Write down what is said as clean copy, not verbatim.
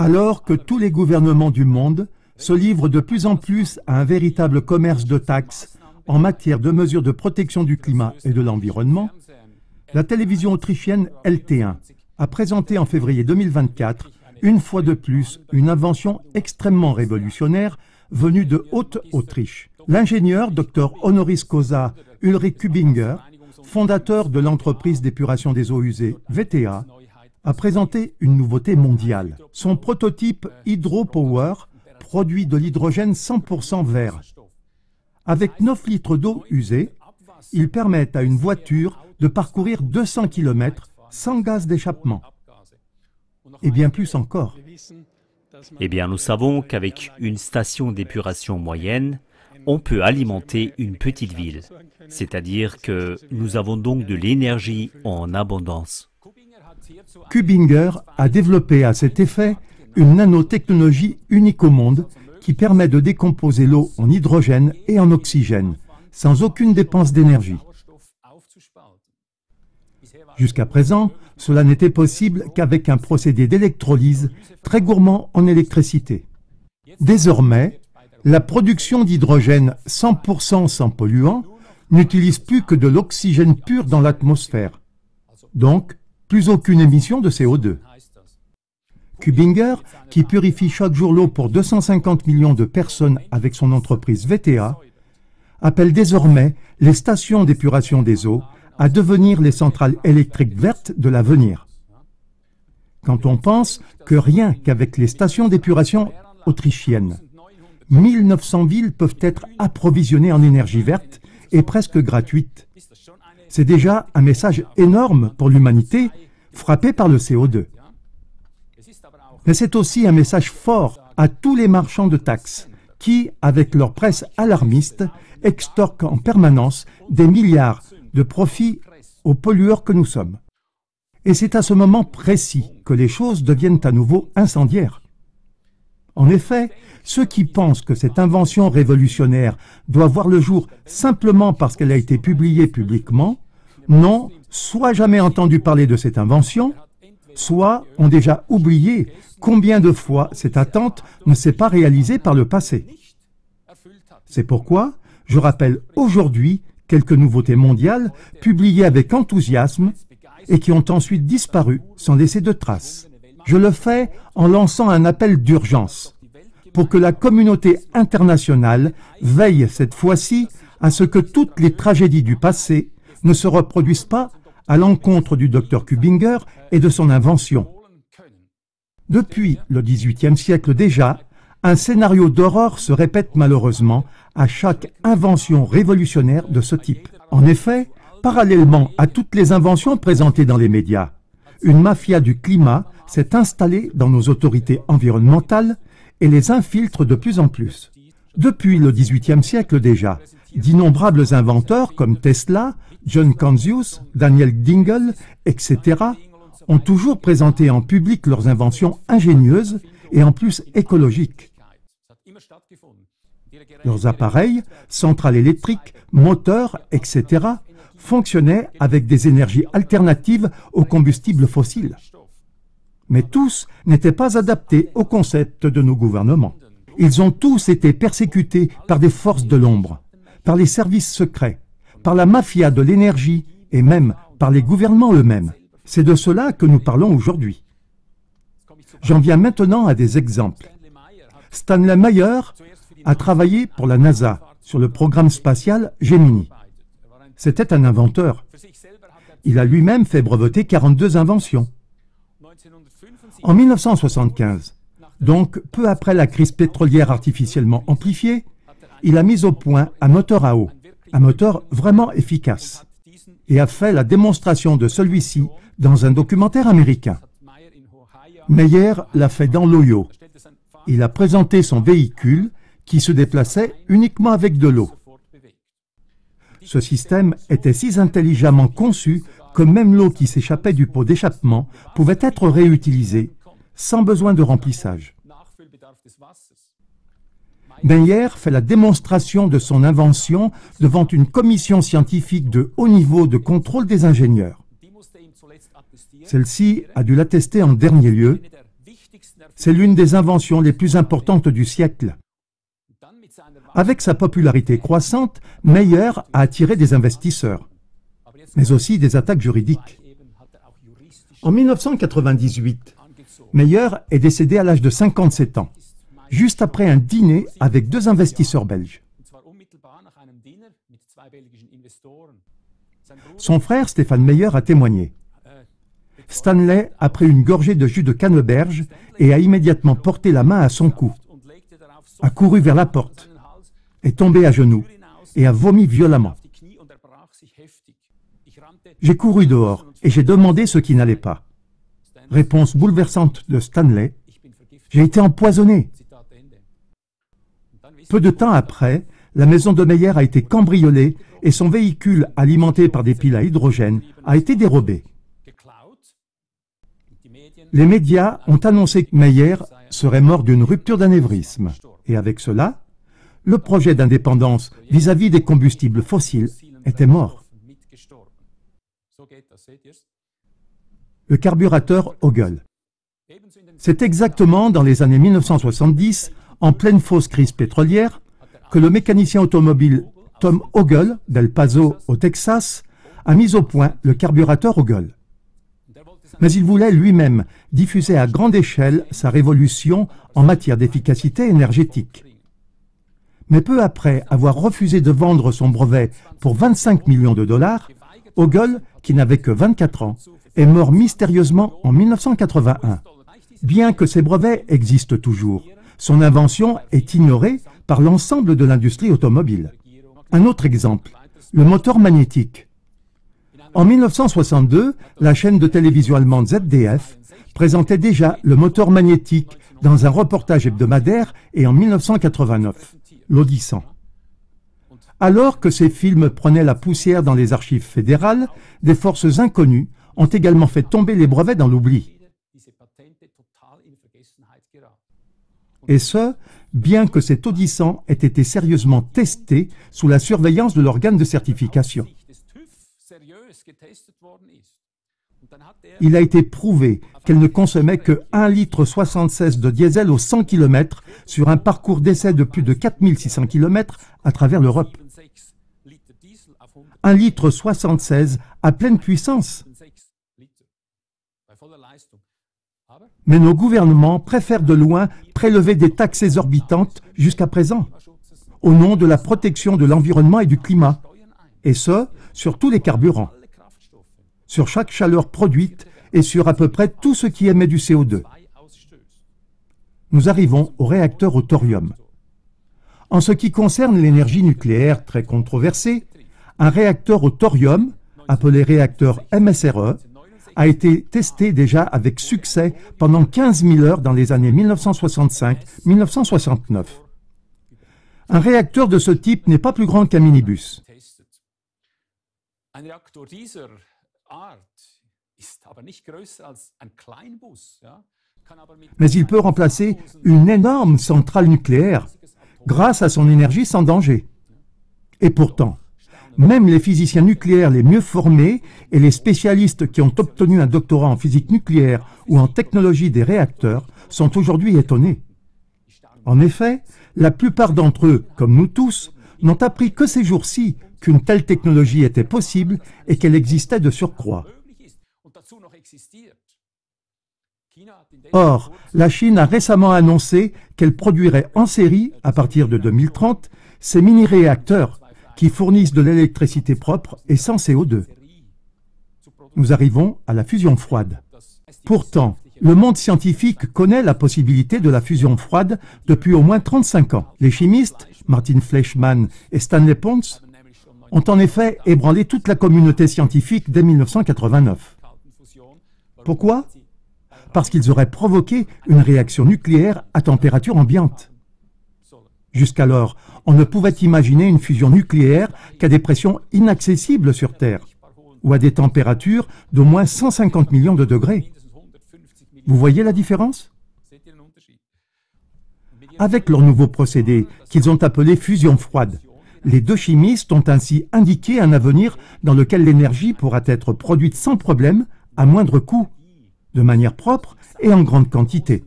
Alors que tous les gouvernements du monde se livrent de plus en plus à un véritable commerce de taxes en matière de mesures de protection du climat et de l'environnement, la télévision autrichienne LT1 a présenté en février 2024, une fois de plus, une invention extrêmement révolutionnaire venue de Haute-Autriche. L'ingénieur Dr honoris causa Ulrich Kübinger, fondateur de l'entreprise d'épuration des eaux usées VTA, a présenté une nouveauté mondiale. Son prototype HydroPower produit de l'hydrogène 100% vert. Avec 9 litres d'eau usée, il permet à une voiture de parcourir 200 km sans gaz d'échappement. Et bien plus encore. Eh bien, nous savons qu'avec une station d'épuration moyenne, on peut alimenter une petite ville. C'est-à-dire que nous avons donc de l'énergie en abondance. Kübinger a développé à cet effet une nanotechnologie unique au monde qui permet de décomposer l'eau en hydrogène et en oxygène, sans aucune dépense d'énergie. Jusqu'à présent, cela n'était possible qu'avec un procédé d'électrolyse très gourmand en électricité. Désormais, la production d'hydrogène 100% sans polluant n'utilise plus que de l'oxygène pur dans l'atmosphère. Donc, plus aucune émission de CO2. Kübinger, qui purifie chaque jour l'eau pour 250 millions de personnes avec son entreprise VTA, appelle désormais les stations d'épuration des eaux à devenir les centrales électriques vertes de l'avenir. Quand on pense que rien qu'avec les stations d'épuration autrichiennes, 1900 villes peuvent être approvisionnées en énergie verte et presque gratuite. C'est déjà un message énorme pour l'humanité frappée par le CO2. Mais c'est aussi un message fort à tous les marchands de taxes qui, avec leur presse alarmiste, extorquent en permanence des milliards de profits aux pollueurs que nous sommes. Et c'est à ce moment précis que les choses deviennent à nouveau incendiaires. En effet, ceux qui pensent que cette invention révolutionnaire doit voir le jour simplement parce qu'elle a été publiée publiquement, n'ont soit jamais entendu parler de cette invention, soit ont déjà oublié combien de fois cette attente ne s'est pas réalisée par le passé. C'est pourquoi je rappelle aujourd'hui quelques nouveautés mondiales publiées avec enthousiasme et qui ont ensuite disparu sans laisser de traces. Je le fais en lançant un appel d'urgence pour que la communauté internationale veille cette fois-ci à ce que toutes les tragédies du passé ne se reproduisent pas à l'encontre du Dr Kübinger et de son invention. Depuis le XVIIIe siècle déjà, un scénario d'horreur se répète malheureusement à chaque invention révolutionnaire de ce type. En effet, parallèlement à toutes les inventions présentées dans les médias, une mafia du climat s'est installée dans nos autorités environnementales et les infiltre de plus en plus. Depuis le XVIIIe siècle déjà, d'innombrables inventeurs comme Tesla, John Canzius, Daniel Dingle, etc. ont toujours présenté en public leurs inventions ingénieuses et en plus écologiques. Leurs appareils, centrales électriques, moteurs, etc. fonctionnaient avec des énergies alternatives aux combustibles fossiles. Mais tous n'étaient pas adaptés au concept de nos gouvernements. Ils ont tous été persécutés par des forces de l'ombre, par les services secrets, par la mafia de l'énergie et même par les gouvernements eux-mêmes. C'est de cela que nous parlons aujourd'hui. J'en viens maintenant à des exemples. Stanley Meyer a travaillé pour la NASA sur le programme spatial Gemini. C'était un inventeur. Il a lui-même fait breveter 42 inventions. En 1975, donc peu après la crise pétrolière artificiellement amplifiée, il a mis au point un moteur à eau, un moteur vraiment efficace, et a fait la démonstration de celui-ci dans un documentaire américain. Meyer l'a fait dans l'Ohio. Il a présenté son véhicule qui se déplaçait uniquement avec de l'eau. Ce système était si intelligemment conçu que même l'eau qui s'échappait du pot d'échappement pouvait être réutilisée sans besoin de remplissage. Meyer fait la démonstration de son invention devant une commission scientifique de haut niveau de contrôle des ingénieurs. Celle-ci a dû l'attester en dernier lieu. C'est l'une des inventions les plus importantes du siècle. Avec sa popularité croissante, Meyer a attiré des investisseurs, mais aussi des attaques juridiques. En 1998, Meyer est décédé à l'âge de 57 ans, juste après un dîner avec 2 investisseurs belges. Son frère Stéphane Meyer a témoigné. Stanley a pris une gorgée de jus de canneberge et a immédiatement porté la main à son cou, a couru vers la porte, est tombé à genoux et a vomi violemment. J'ai couru dehors et j'ai demandé ce qui n'allait pas. Réponse bouleversante de Stanley, j'ai été empoisonné. Peu de temps après, la maison de Meyer a été cambriolée et son véhicule alimenté par des piles à hydrogène a été dérobé. Les médias ont annoncé que Meyer serait mort d'une rupture d'anévrisme. Et avec cela, le projet d'indépendance vis-à-vis des combustibles fossiles était mort. Le carburateur Hogle. C'est exactement dans les années 1970, en pleine fausse crise pétrolière, que le mécanicien automobile Tom Hogle, d'El Paso, au Texas, a mis au point le carburateur Hogle. Mais il voulait lui-même diffuser à grande échelle sa révolution en matière d'efficacité énergétique. Mais peu après avoir refusé de vendre son brevet pour 25 millions de dollars, Hogle, qui n'avait que 24 ans, est mort mystérieusement en 1981. Bien que ses brevets existent toujours, son invention est ignorée par l'ensemble de l'industrie automobile. Un autre exemple, le moteur magnétique. En 1962, la chaîne de télévision allemande ZDF présentait déjà le moteur magnétique dans un reportage hebdomadaire et en 1989, l'Audissant. Alors que ces films prenaient la poussière dans les archives fédérales, des forces inconnues ont également fait tomber les brevets dans l'oubli. Et ce, bien que cet Audissant ait été sérieusement testé sous la surveillance de l'organe de certification. Il a été prouvé qu'elle ne consommait que 1,76 litre de diesel aux 100 km sur un parcours d'essai de plus de 4600 km à travers l'Europe. 1,76 litre à pleine puissance. Mais nos gouvernements préfèrent de loin prélever des taxes exorbitantes jusqu'à présent, au nom de la protection de l'environnement et du climat, et ce, sur tous les carburants, sur chaque chaleur produite et sur à peu près tout ce qui émet du CO2. Nous arrivons au réacteur au thorium. En ce qui concerne l'énergie nucléaire très controversée, un réacteur au thorium, appelé réacteur MSRE, a été testé déjà avec succès pendant 15 000 heures dans les années 1965-1969. Un réacteur de ce type n'est pas plus grand qu'un minibus. Mais il peut remplacer une énorme centrale nucléaire grâce à son énergie sans danger. Et pourtant, même les physiciens nucléaires les mieux formés et les spécialistes qui ont obtenu un doctorat en physique nucléaire ou en technologie des réacteurs sont aujourd'hui étonnés. En effet, la plupart d'entre eux, comme nous tous, n'ont appris que ces jours-ci qu'une telle technologie était possible et qu'elle existait de surcroît. Or, la Chine a récemment annoncé qu'elle produirait en série, à partir de 2030, ces mini-réacteurs qui fournissent de l'électricité propre et sans CO2. Nous arrivons à la fusion froide. Pourtant, le monde scientifique connaît la possibilité de la fusion froide depuis au moins 35 ans. Les chimistes, Martin Fleischmann et Stanley Pons, ont en effet ébranlé toute la communauté scientifique dès 1989. Pourquoi? Parce qu'ils auraient provoqué une réaction nucléaire à température ambiante. Jusqu'alors, on ne pouvait imaginer une fusion nucléaire qu'à des pressions inaccessibles sur Terre, ou à des températures d'au moins 150 millions de degrés. Vous voyez la différence? Avec leur nouveau procédé, qu'ils ont appelé fusion froide, les deux chimistes ont ainsi indiqué un avenir dans lequel l'énergie pourra être produite sans problème, à moindre coût, de manière propre et en grande quantité.